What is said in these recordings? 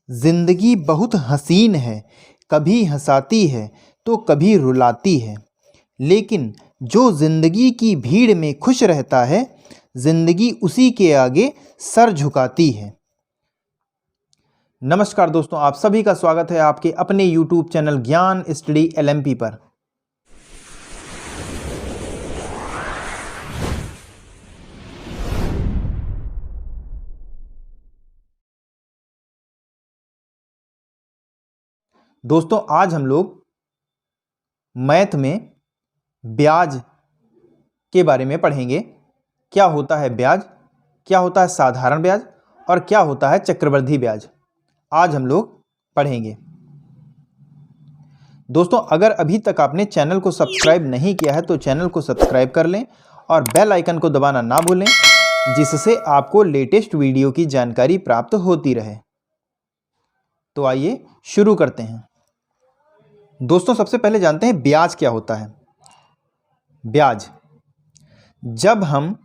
जिंदगी बहुत हसीन है, कभी हंसाती है तो कभी रुलाती है, लेकिन जो जिंदगी की भीड़ में खुश रहता है, जिंदगी उसी के आगे सर झुकाती है। नमस्कार दोस्तों, आप सभी का स्वागत है आपके अपने YouTube चैनल ज्ञान स्टडी LMP पर। दोस्तों, आज हम लोग मैथ में ब्याज के बारे में पढ़ेंगे। क्या होता है ब्याज, क्या होता है साधारण ब्याज और क्या होता है चक्रवृद्धि ब्याज, आज हम लोग पढ़ेंगे। दोस्तों, अगर अभी तक आपने चैनल को सब्सक्राइब नहीं किया है तो चैनल को सब्सक्राइब कर लें और बेल आइकन को दबाना ना भूलें, जिससे आपको लेटेस्ट वीडियो की जानकारी प्राप्त होती रहे। तो आइए शुरू करते हैं। दोस्तों, सबसे पहले जानते हैं ब्याज क्या होता है। ब्याज, जब हम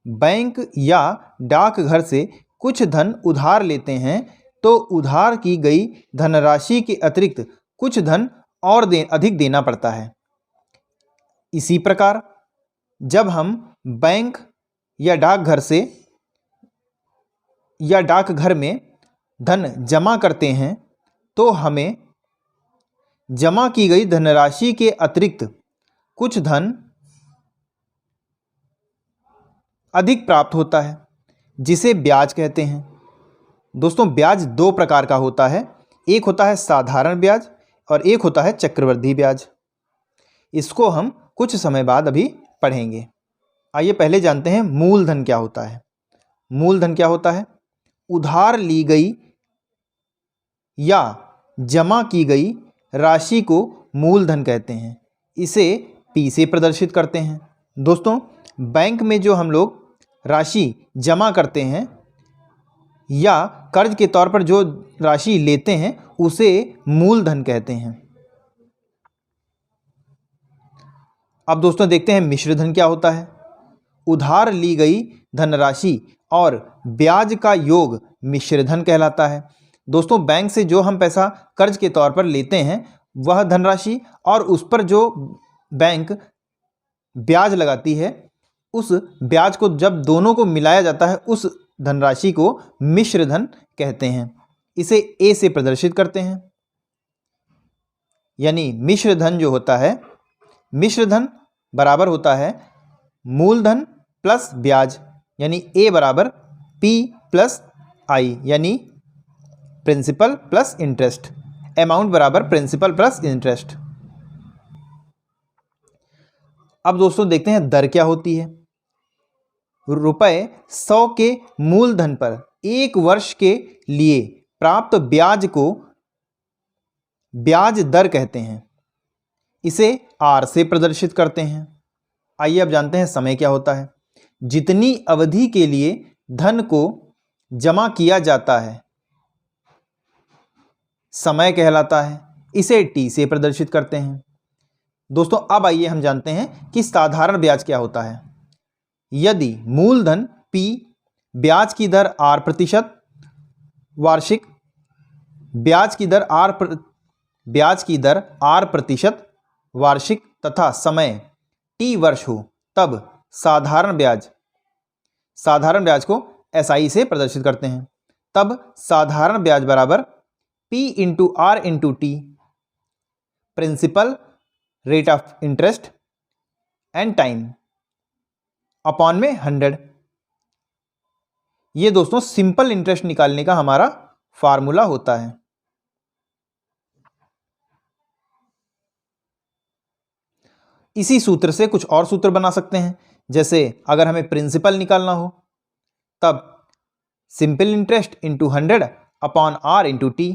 बैंक या डाकघर से कुछ धन उधार लेते हैं तो उधार की गई धनराशि के अतिरिक्त कुछ धन और अधिक देना पड़ता है। इसी प्रकार जब हम बैंक या डाकघर में धन जमा करते हैं तो हमें जमा की गई धनराशि के अतिरिक्त कुछ धन अधिक प्राप्त होता है, जिसे ब्याज कहते हैं। दोस्तों, ब्याज दो प्रकार का होता है, एक होता है साधारण ब्याज और एक होता है चक्रवृद्धि ब्याज। इसको हम कुछ समय बाद अभी पढ़ेंगे। आइए पहले जानते हैं मूलधन क्या होता है। मूलधन क्या होता है? उधार ली गई या जमा की गई राशि को मूलधन कहते हैं। इसे P से प्रदर्शित करते हैं। दोस्तों, बैंक में जो हम लोग राशि जमा करते हैं या कर्ज के तौर पर जो राशि लेते हैं उसे मूलधन कहते हैं। अब दोस्तों देखते हैं मिश्रधन क्या होता है। उधार ली गई धनराशि और ब्याज का योग मिश्रधन कहलाता है। दोस्तों, बैंक से जो हम पैसा कर्ज के तौर पर लेते हैं वह धनराशि और उस पर जो बैंक ब्याज लगाती है, उस ब्याज को जब दोनों को मिलाया जाता है उस धनराशि को मिश्रधन कहते हैं। इसे A से प्रदर्शित करते हैं। यानी मिश्रधन जो होता है, मिश्रधन बराबर होता है मूलधन प्लस ब्याज, यानी A बराबर P प्लस I, यानी प्रिंसिपल प्लस इंटरेस्ट। अमाउंट बराबर प्रिंसिपल प्लस इंटरेस्ट। अब दोस्तों देखते हैं दर क्या होती है। ₹100 के मूलधन पर 1 वर्ष के लिए प्राप्त ब्याज को ब्याज दर कहते हैं। इसे R से प्रदर्शित करते हैं। आइए अब जानते हैं समय क्या होता है। जितनी अवधि के लिए धन को जमा किया जाता है समय कहलाता है। इसे T से प्रदर्शित करते हैं। दोस्तों, अब आइए हम जानते हैं कि साधारण ब्याज क्या होता है। यदि मूलधन P, ब्याज की दर R% वार्षिक, ब्याज की दर R% वार्षिक तथा समय T वर्ष हो, तब साधारण ब्याज को SI से प्रदर्शित करते हैं। तब साधारण ब्याज बराबर P into R into T, principal rate of interest and time upon में 100। ये दोस्तों सिंपल इंटरेस्ट निकालने का हमारा फार्मूला होता है। इसी सूत्र से कुछ और सूत्र बना सकते हैं। जैसे अगर हमें प्रिंसिपल निकालना हो तब simple interest into 100 upon R into T।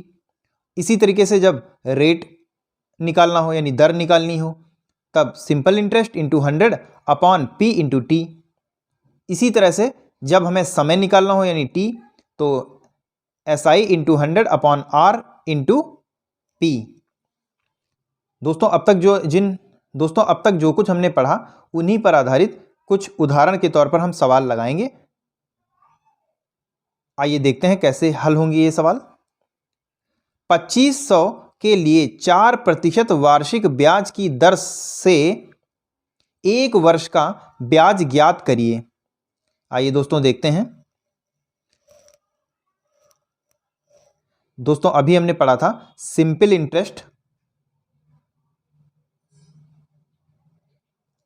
इसी तरीके से जब रेट निकालना हो यानी दर निकालनी हो तब simple interest into 100 upon P into T। इसी तरह से जब हमें समय निकालना हो यानी T, तो SI into 100 upon R into P। दोस्तों, अब तक जो कुछ हमने पढ़ा उन्हीं पर आधारित कुछ उदाहरण के तौर पर हम सवाल लगाएंगे। आइए देखते हैं कैसे हल होंगे ये सवाल। 2500 के लिए 4% वार्षिक ब्याज की दर से 1 वर्ष का ब्याज ज्ञात करिए। आइए दोस्तों देखते हैं। दोस्तों अभी हमने पढ़ा था सिंपल इंटरेस्ट।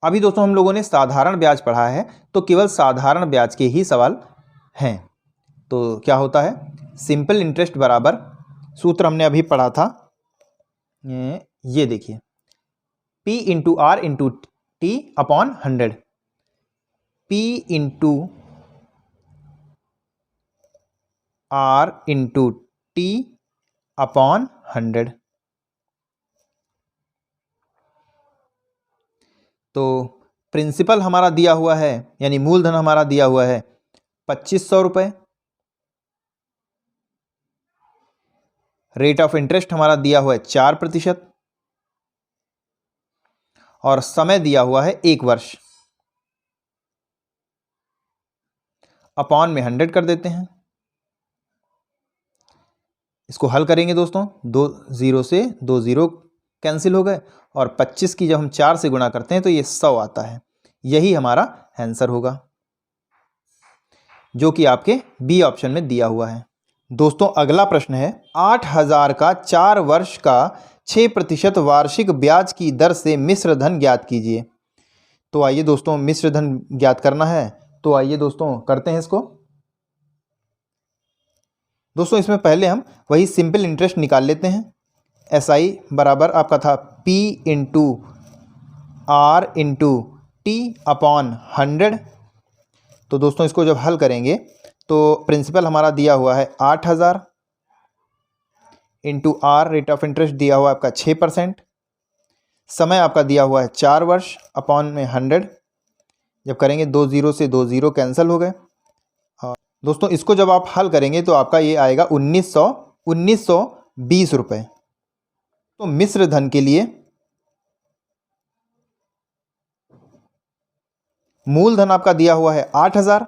अभी दोस्तों हम लोगों ने साधारण ब्याज पढ़ा है, तो केवल साधारण ब्याज के ही सवाल हैं। तो क्या होता है, सिंपल इंटरेस्ट बराबर, सूत्र हमने अभी पढ़ा था, ये देखिए, P into R into T upon 100। P into R into T upon 100। तो प्रिंसिपल हमारा दिया हुआ है, यानी मूलधन हमारा दिया हुआ है 2500 रुपये। रेट ऑफ इंटरेस्ट हमारा दिया हुआ है 4%, और समय दिया हुआ है 1 वर्ष। अपॉन में 100 कर देते हैं। इसको हल करेंगे दोस्तों, 2 0 से 2 0 कैंसिल हो गए, और 25 की जब हम 4 से गुणा करते हैं तो ये 100 आता है। यही हमारा आंसर होगा, जो कि आपके बी ऑप्शन में दिया हुआ है। दोस्तों अगला प्रश्न है, 8000 का 4 वर्ष का 6% वार्षिक ब्याज की दर से मिश्र धन ज्ञात कीजिए। तो आइए दोस्तों, मिश्र धन ज्ञात करना है, तो आइए दोस्तों करते हैं इसको। दोस्तों इसमें पहले हम वही सिंपल इंटरेस्ट निकाल लेते हैं। SI बराबर आपका था P into R into T upon 100। तो दोस्तों इसको जब हल करेंगे तो प्रिंसिपल हमारा दिया हुआ है 8000 into R, rate of interest दिया हुआ है आपका 6%, समय आपका दिया हुआ है 4 वर्ष, अपॉन में 100। जब करेंगे 2 0 से 2 0 कैंसिल हो गए। दोस्तों इसको जब आप हल करेंगे तो आपका ये आएगा 1920 रुपये। तो मिश्र धन के लिए मूलधन आपका दिया हुआ है 8000,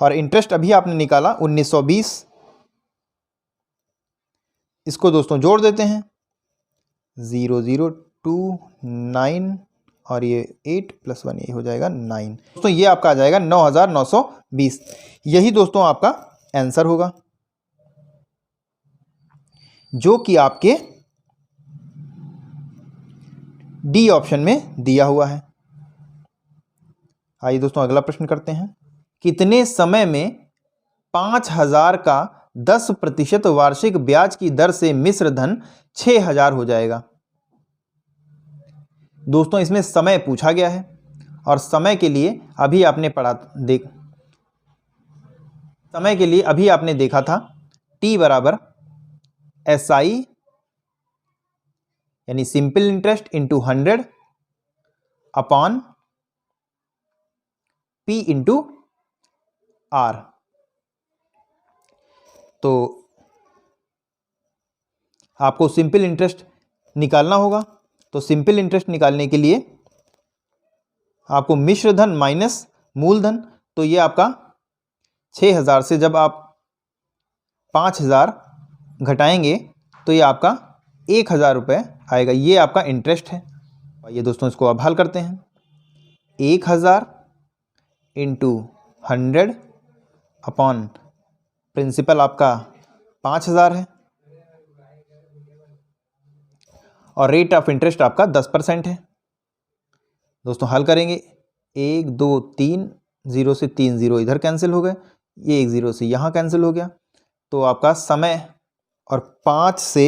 और इंटरेस्ट अभी आपने निकाला 1920। इसको दोस्तों जोड़ देते हैं, 0029, और ये 8 + 1 ये हो जाएगा 9। दोस्तों ये आपका आ जाएगा 9920। यही दोस्तों आपका आंसर होगा, जो कि आपके डी ऑप्शन में दिया हुआ है। आइए दोस्तों अगला प्रश्न करते हैं। कितने समय में 5000 का 10% वार्षिक ब्याज की दर से मिश्र धन 6000 हो जाएगा? दोस्तों इसमें समय पूछा गया है, और समय के लिए अभी आपने समय के लिए अभी आपने देखा था T बराबर SI यानी simple interest into 100 upon P into R। तो आपको सिंपल इंटरेस्ट निकालना होगा। तो सिंपल इंटरेस्ट निकालने के लिए आपको मिश्र धन माइनस मूलधन, तो ये आपका 6000 से जब आप 5000 घटाएंगे तो ये आपका 1000 रुपये आएगा। ये आपका इंटरेस्ट है। ये दोस्तों इसको अब हल करते हैं। 1000 इंटू 100 अपॉन प्रिंसिपल आपका 5000 है, और रेट ऑफ इंटरेस्ट आपका 10% है। दोस्तों हल करेंगे, 1 2 3 0 से 3 0 इधर कैंसिल हो गए, ये 1 0 से यहाँ कैंसिल हो गया। तो आपका समय और 5 से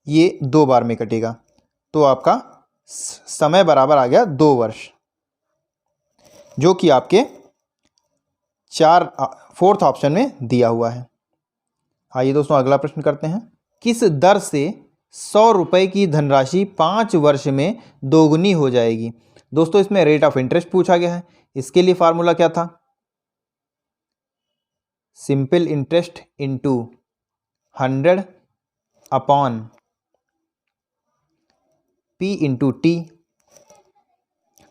ये 2 बार में कटेगा, तो आपका समय बराबर आ गया 2 वर्ष, जो कि आपके 4th ऑप्शन में दिया हुआ है। आइए दोस्तों अगला प्रश्न करते हैं। किस दर से 100 रुपये की धनराशि 5 वर्ष में दोगुनी हो जाएगी? दोस्तों इसमें रेट ऑफ इंटरेस्ट पूछा गया है। इसके लिए फार्मूला क्या था? Simple interest into 100 upon P into T.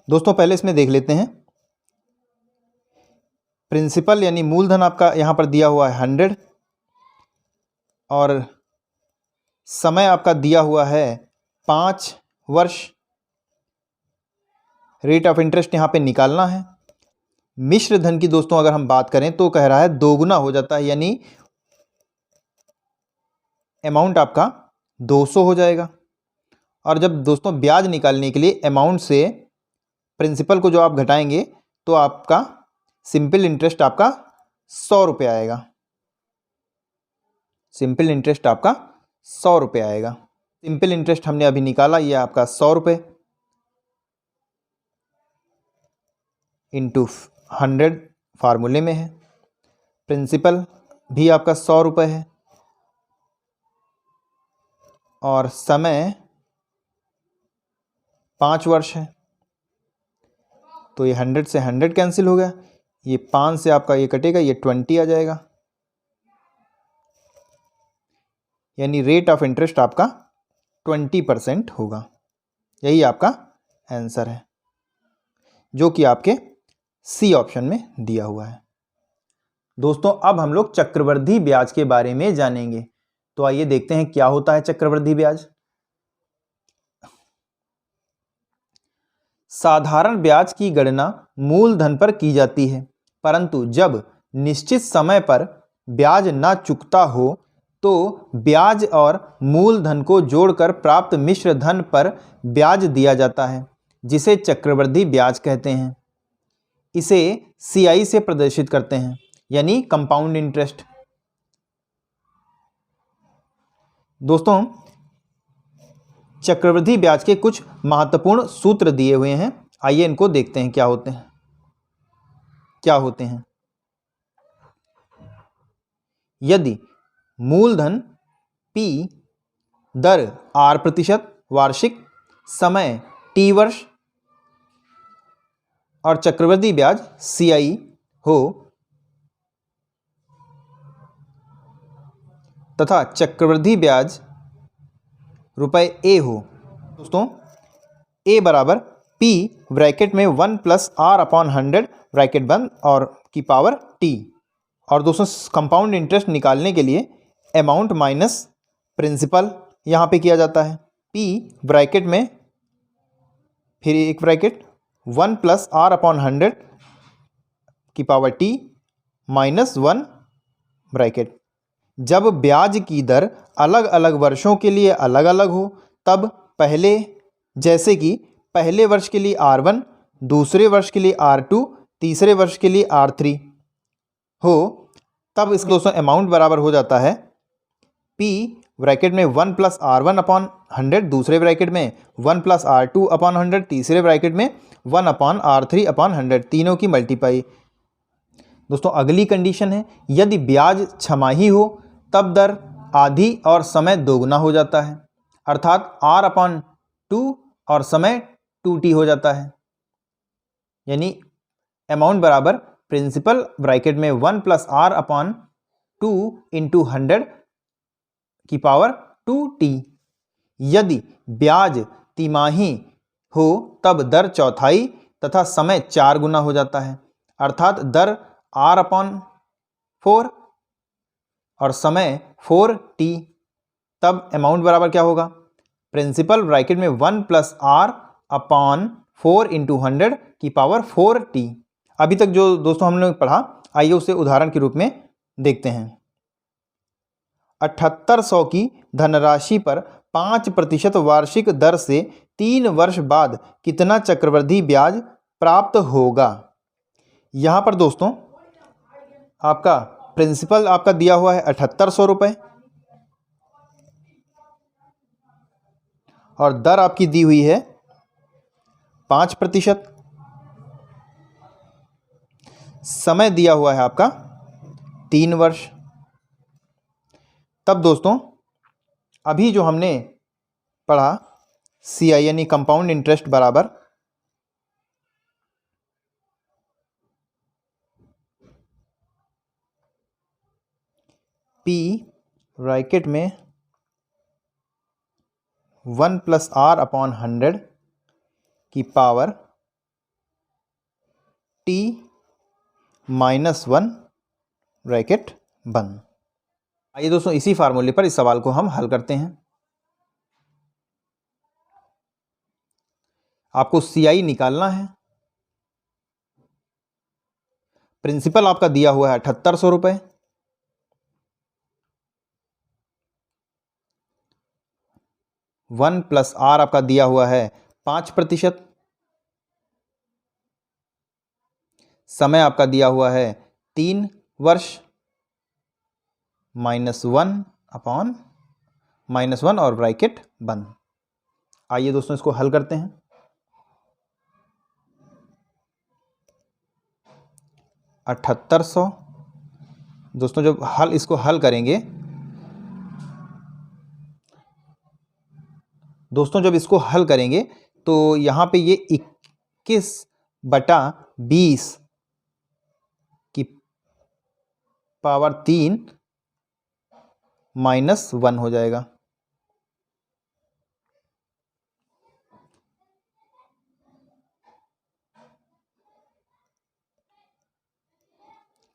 दोस्तों पहले इसमें देख लेते हैं। प्रिंसिपल यानी मूलधन आपका यहाँ पर दिया हुआ है 100, और समय आपका दिया हुआ है 5 वर्ष। रेट ऑफ इंटरेस्ट यहाँ पे निकालना है। मिश्र धन की दोस्तों अगर हम बात करें तो कह रहा है दोगुना हो जाता है, यानी अमाउंट आपका 200 हो जाएगा। और जब दोस्तों ब्याज निकालने के लिए अमाउंट से प्रिंसिपल को जो आप घटाएंगे तो आपका सिंपल इंटरेस्ट आपका 100 रुपये आएगा। सिंपल इंटरेस्ट आपका 100 रुपये आएगा। सिंपल इंटरेस्ट हमने अभी निकाला, ये आपका 100 रुपये इंटू 100 फार्मूले में है। प्रिंसिपल भी आपका 100 रुपये है और समय 5 वर्ष है, तो ये 100 से 100 कैंसिल हो गया। ये 5 से आपका ये कटेगा, ये 20 आ जाएगा, यानी रेट ऑफ इंटरेस्ट आपका 20% होगा। यही आपका आंसर है, जो कि आपके सी ऑप्शन में दिया हुआ है। दोस्तों अब हम लोग चक्रवृद्धि ब्याज के बारे में जानेंगे। तो आइए देखते हैं क्या होता है चक्रवृद्धि ब्याज। साधारण ब्याज की गणना मूलधन पर की जाती है, परंतु जब निश्चित समय पर ब्याज न चुकता हो तो ब्याज और मूलधन को जोड़कर प्राप्त मिश्र धन पर ब्याज दिया जाता है, जिसे चक्रवृद्धि ब्याज कहते हैं। इसे CI से प्रदर्शित करते हैं, यानी कंपाउंड इंटरेस्ट। दोस्तों चक्रवृद्धि ब्याज के कुछ महत्वपूर्ण सूत्र दिए हुए हैं, आइए इनको देखते हैं क्या होते हैं। यदि मूलधन P, दर R% वार्षिक, समय T वर्ष और चक्रवृद्धि ब्याज CI हो तथा चक्रवृद्धि ब्याज रुपए A हो, दोस्तों A बराबर P ब्रैकेट में 1 + R/100 ब्रैकेट बंद और की पावर T। और दोस्तों कंपाउंड इंटरेस्ट निकालने के लिए अमाउंट माइनस प्रिंसिपल यहाँ पे किया जाता है। P ब्रैकेट में फिर एक ब्रैकेट 1 + R/100 की पावर T -1 ब्रैकेट। जब ब्याज की दर अलग अलग वर्षों के लिए अलग अलग हो, तब पहले जैसे कि पहले वर्ष के लिए R1, दूसरे वर्ष के लिए R2, तीसरे वर्ष के लिए R3 हो, तब इस दोस्तों अमाउंट बराबर हो जाता है P ब्रैकेट में 1 + R1/100, दूसरे ब्रैकेट में 1 + R2/100, तीसरे ब्रैकेट में 1/R3/100, तीनों की मल्टीप्लाई। दोस्तों अगली कंडीशन है, यदि ब्याज छमाही हो तब दर आधी और समय दोगुना हो जाता है, अर्थात R/2 और समय 2T हो जाता है, यानी अमाउंट बराबर प्रिंसिपल ब्रैकेट में 1 + R/2 × 100 की पावर 2T। यदि ब्याज तिमाही हो तब दर चौथाई तथा समय 4 गुना हो जाता है, अर्थात दर R/4 और समय 4T। तब अमाउंट बराबर क्या होगा, प्रिंसिपल ब्रैकेट में 1 + R/4 × 100 की पावर 4T। अभी तक जो दोस्तों हमने पढ़ा, आइए उसे उदाहरण के रूप में देखते हैं। 7800 की धनराशि पर 5% वार्षिक दर से 3 वर्ष बाद कितना चक्रवृद्धि ब्याज प्राप्त होगा। यहाँ पर दोस्तों आपका प्रिंसिपल आपका दिया हुआ है 7800 रुपये और दर आपकी दी हुई है 5%। समय दिया हुआ है आपका 3 वर्ष। तब दोस्तों अभी जो हमने पढ़ा CI यानी कंपाउंड इंटरेस्ट बराबर P ब्रैकेट में 1 + R/100 की पावर T -1 ब्रैकेट बंद। आइए दोस्तों इसी फार्मूले पर इस सवाल को हम हल करते हैं। आपको CI निकालना है। प्रिंसिपल आपका दिया हुआ है 7800 रुपये। वन प्लस आर आपका दिया हुआ है 5%। समय आपका दिया हुआ है 3 वर्ष। -1 और ब्रैकेट बंद। आइए दोस्तों इसको हल करते हैं। 7800 दोस्तों जब इसको हल करेंगे, तो यहाँ पे ये 21/20 की पावर 3 -1 हो जाएगा।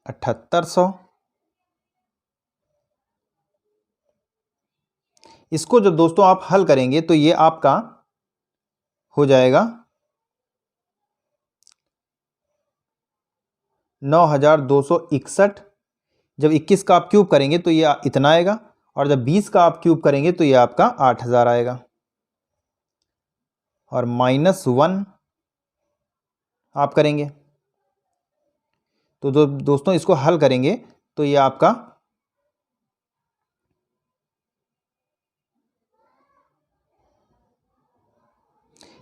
$7800। इसको जब दोस्तों आप हल करेंगे तो ये आपका हो जाएगा 9261। जब 21 का आप क्यूब करेंगे तो ये इतना आएगा, और जब 20 का आप क्यूब करेंगे तो ये आपका 8000 आएगा। और -1 आप करेंगे तो दोस्तों इसको हल करेंगे तो ये आपका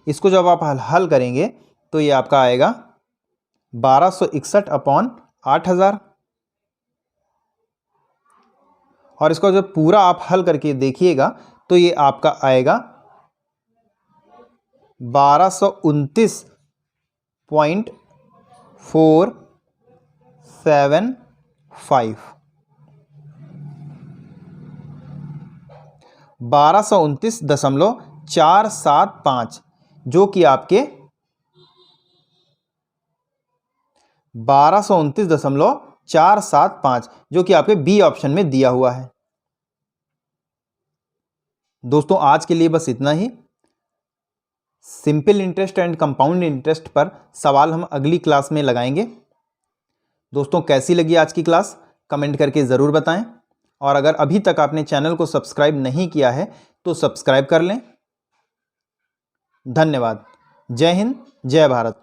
इसको जब आप हल करेंगे तो ये आपका आएगा 1261/8000। और इसको जब पूरा आप हल करके देखिएगा तो ये आपका आएगा 1229.475। 1229.475 जो कि आपके 1229.475 जो कि आपके बी ऑप्शन में दिया हुआ है। दोस्तों आज के लिए बस इतना ही। Simple interest and compound interest पर सवाल हम अगली क्लास में लगाएंगे। दोस्तों कैसी लगी आज की क्लास कमेंट करके ज़रूर बताएं, और अगर अभी तक आपने चैनल को सब्सक्राइब नहीं किया है तो सब्सक्राइब कर लें। धन्यवाद। जय हिंद, जय भारत।